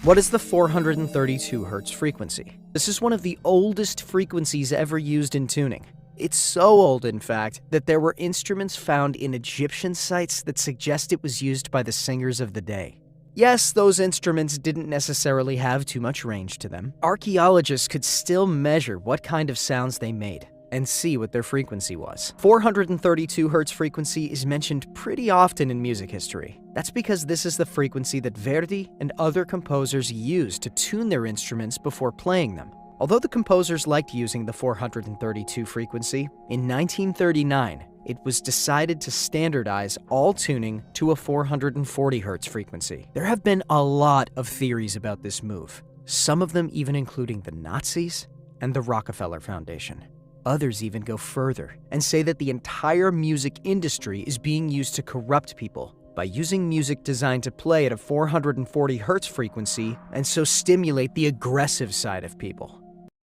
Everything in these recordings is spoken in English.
What is the 432 Hz frequency? This is one of the oldest frequencies ever used in tuning. It's so old, in fact, that there were instruments found in Egyptian sites that suggest it was used by the singers of the day. Yes, those instruments didn't necessarily have too much range to them. Archaeologists could still measure what kind of sounds they made and see what their frequency was. 432 Hz frequency is mentioned pretty often in music history. That's because this is the frequency that Verdi and other composers used to tune their instruments before playing them. Although the composers liked using the 432 frequency, in 1939, it was decided to standardize all tuning to a 440 Hz frequency. There have been a lot of theories about this move, some of them even including the Nazis and the Rockefeller Foundation. Others even go further and say that the entire music industry is being used to corrupt people by using music designed to play at a 440 Hz frequency and so stimulate the aggressive side of people.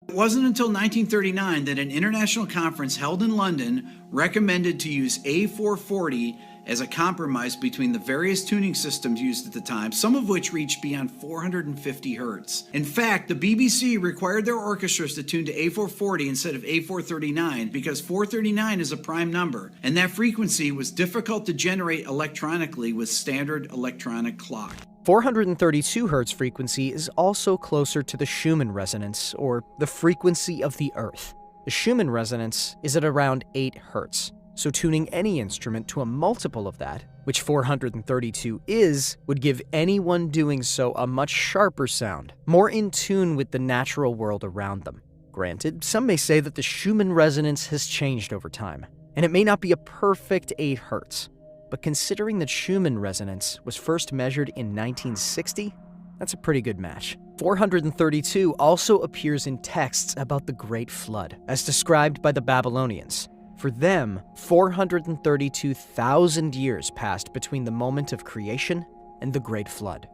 It wasn't until 1939 that an international conference held in London recommended to use A440 as a compromise between the various tuning systems used at the time, some of which reached beyond 450 Hz. In fact, the BBC required their orchestras to tune to A440 instead of A439 because 439 is a prime number, and that frequency was difficult to generate electronically with standard electronic clock. 432 Hz frequency is also closer to the Schumann resonance, or the frequency of the Earth. The Schumann resonance is at around 8 Hz, so tuning any instrument to a multiple of that, which 432 is, would give anyone doing so a much sharper sound, more in tune with the natural world around them. Granted, some may say that the Schumann resonance has changed over time, and it may not be a perfect 8 Hz. But considering that Schumann resonance was first measured in 1960, that's a pretty good match. 432 also appears in texts about the Great Flood, as described by the Babylonians. For them, 432,000 years passed between the moment of creation and the Great Flood.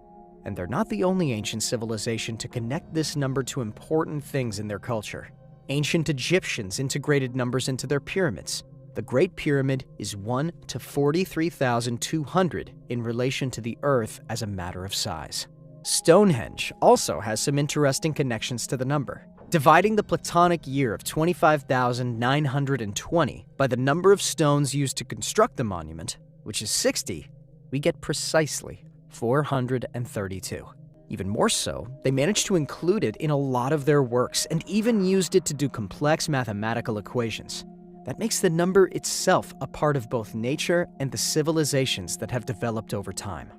And they're not the only ancient civilization to connect this number to important things in their culture. Ancient Egyptians integrated numbers into their pyramids. The Great Pyramid is 1 to 43,200 in relation to the Earth as a matter of size. Stonehenge also has some interesting connections to the number. Dividing the Platonic year of 25,920 by the number of stones used to construct the monument, which is 60, we get precisely 432. Even more so, they managed to include it in a lot of their works and even used it to do complex mathematical equations. That makes the number itself a part of both nature and the civilizations that have developed over time.